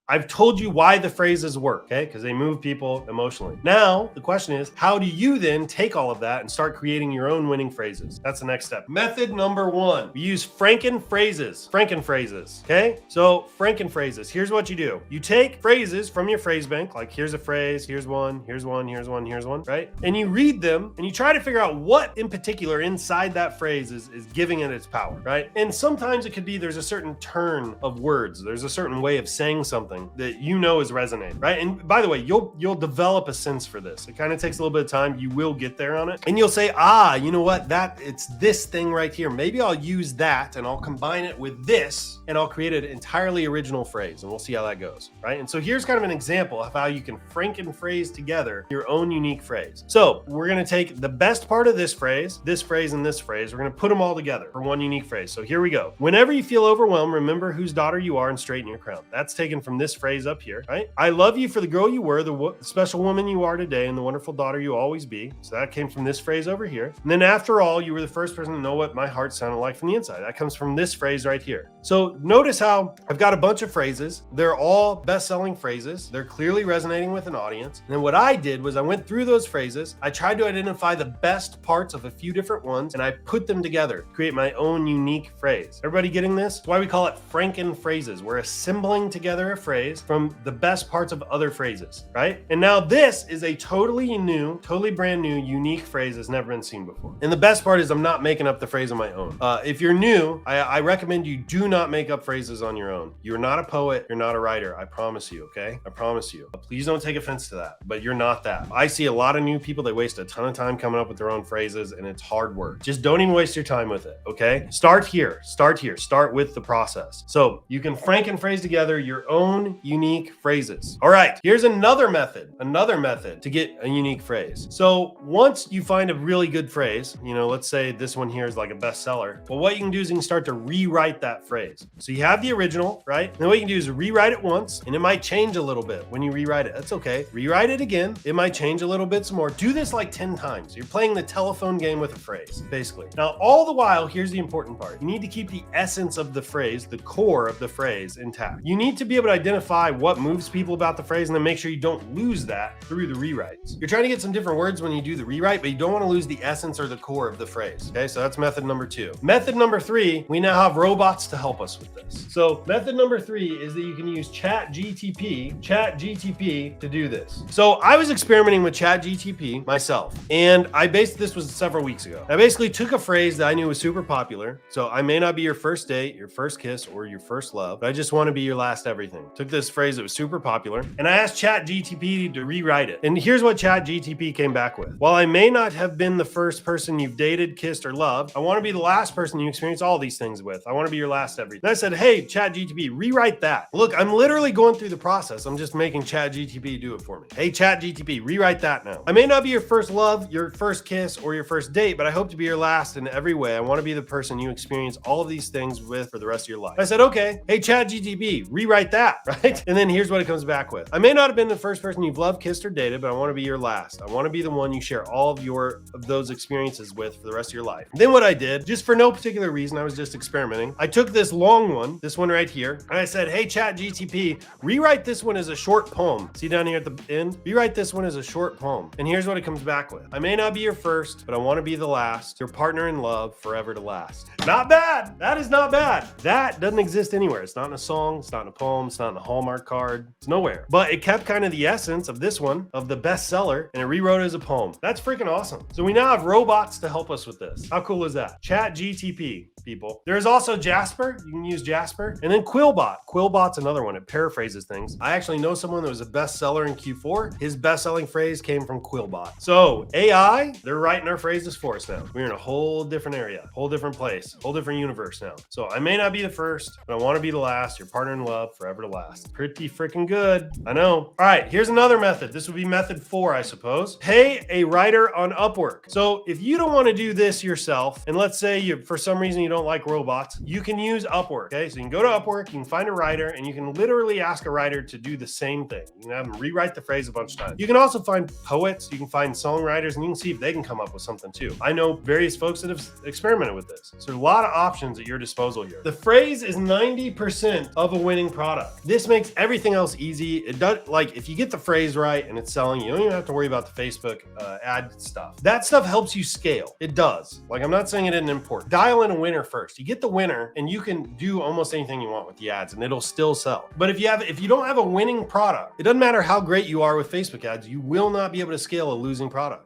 I've told you why the phrases work, okay? Because they move people emotionally. Now, the question is, how do you then take all of that and start creating your own winning phrases? That's the next step. Method number 1, we use Franken phrases. Franken phrases, okay? So Franken phrases, here's what you do. You take phrases from your phrase bank, like here's a phrase, here's one, here's one, here's one, here's one, right? And you read them and you try to figure out what in particular inside that phrase is giving it its power, right? And sometimes it could be there's a certain turn of words. There's a certain way of saying something that you know is resonating, right? And by the way, you'll develop a sense for this. It kind of takes a little bit of time. You will get there on it. And you'll say, you know what? It's this thing right here. Maybe I'll use that and I'll combine it with this and I'll create an entirely original phrase and we'll see how that goes, right? And so here's kind of an example of how you can Franken phrase together your own unique phrase. So we're going to take the best part of this phrase, and this phrase. We're going to put them all together for one unique phrase. So here we go. Whenever you feel overwhelmed, remember whose daughter you are and straighten your crown. That's taken from this phrase up here, right? I love you for the girl you were, the special woman you are today, and the wonderful daughter you always be. So that came from this phrase over here. And then after all, you were the first person to know what my heart sounded like from the inside. That comes from this phrase right here. So notice how I've got a bunch of phrases. They're all best-selling phrases. They're clearly resonating with an audience. And then what I did was I went through those phrases. I tried to identify the best parts of a few different ones, and I put them together to create my own unique phrase. Everybody getting this? That's why we call it Franken phrases. We're assembling together a phrase from the best parts of other phrases, right? And now this is a totally new, totally brand new, unique phrase that's never been seen before. And the best part is I'm not making up the phrase on my own. If you're new, I recommend you do not make up phrases on your own. You're not a poet, you're not a writer, I promise you, okay? I promise you. Please don't take offense to that, but you're not that. I see a lot of new people, they waste a ton of time coming up with their own phrases and it's hard work. Just don't even waste your time with it, okay? Start here, start with the process. So you can Franken phrase together your own unique phrases. All right, here's another method to get a unique phrase. So once you find a really good phrase, let's say this one here is like a bestseller. Well, what you can do is you can start to rewrite that phrase. So you have the original, right? And then what you can do is rewrite it once, and it might change a little bit when you rewrite it. That's okay. Rewrite it again. It might change a little bit some more. Do this like 10 times. You're playing the telephone game with a phrase, basically. Now, all the while, here's the important part. You need to keep the essence of the phrase, the core of the phrase intact. You need to be able to identify what moves people about the phrase and then make sure you don't lose that through the rewrites. You're trying to get some different words when you do the rewrite, but you don't want to lose the essence or the core of the phrase. Okay, so that's method number 2. Method number 3, we now have robots to help us with this. So method number 3 is that you can use ChatGTP to do this. So I was experimenting with ChatGTP myself, and this was several weeks ago. I basically took a phrase that I knew was super popular. So I may not be your first date, your first kiss, or your first love, but I just want to be your last everything. Took this phrase that was super popular, and I asked ChatGTP to rewrite it. And here's what ChatGTP came back with. While I may not have been the first person you've dated, kissed, or loved, I want to be the last person you experience all these things with. I want to be your last everything. And I said, hey, ChatGTP, rewrite that. Look, I'm literally going through the process. I'm just making ChatGTP do it for me. Hey, ChatGTP, rewrite that now. I may not be your first love, your first kiss, or your first date, but I hope to be your last in every way. I want to be the person you experience all of these things with for the rest of your life. I said, okay, hey, ChatGTP, rewrite that, right? And then here's what it comes back with. I may not have been the first person you've loved, kissed, or dated, but I want to be your last. I want to be the one you share all of those experiences with for the rest of your life. And then what I did, just for no particular reason, I was just experimenting. I took this long one, this one right here, and I said, hey, ChatGTP, rewrite this one as a short poem. See down here at the end? Rewrite this one as a short poem. And here's what it comes back with. I may not be your first, but I want to be the last. Your partner in love, forever to last. Not bad. That is not bad. That doesn't exist anywhere. It's not in a song. It's not in a poem. It's not in a Hallmark card. It's nowhere. But it kept kind of the essence of this one, of the bestseller, and it rewrote it as a poem. That's freaking awesome. So we now have robots to help us with this. How cool is that? ChatGTP, people. There's also Jasper. You can use Jasper. And then Quillbot. Quillbot's another one. It paraphrases things. I actually know someone that was a bestseller in Q4. His best-selling phrase came from Quillbot. So AI, they're writing our phrases for us now. We're in a whole different area, whole different place, whole different universe now. So I may not be the first, but I want to be the last. Your partner in love, forever to last. Pretty freaking good. I know. All right, here's another method. This would be method 4, I suppose. Pay a writer on Upwork. So if you don't want to do this yourself, and let's say for some reason you don't like robots, you can use Upwork. Okay, so you can go to Upwork, you can find a writer, and you can literally ask a writer to do the same thing. You can have them rewrite the phrase a bunch of times. You can also find poets, you can find songwriters, and you can see if they can come up with something too. I know various folks that have experimented with this. So a lot of options at your disposal here. The phrase is 90% of a winning product. This makes everything else easy. It does, like, if you get the phrase right and it's selling, you don't even have to worry about the Facebook ad stuff. That stuff helps you scale. It does. Like, I'm not saying it isn't important. Dial in a winner first. You get the winner and you can do almost anything you want with the ads and it'll still sell. But if you don't have a winning product, it doesn't matter how great you are with Facebook ads, you will not be able to scale a losing product.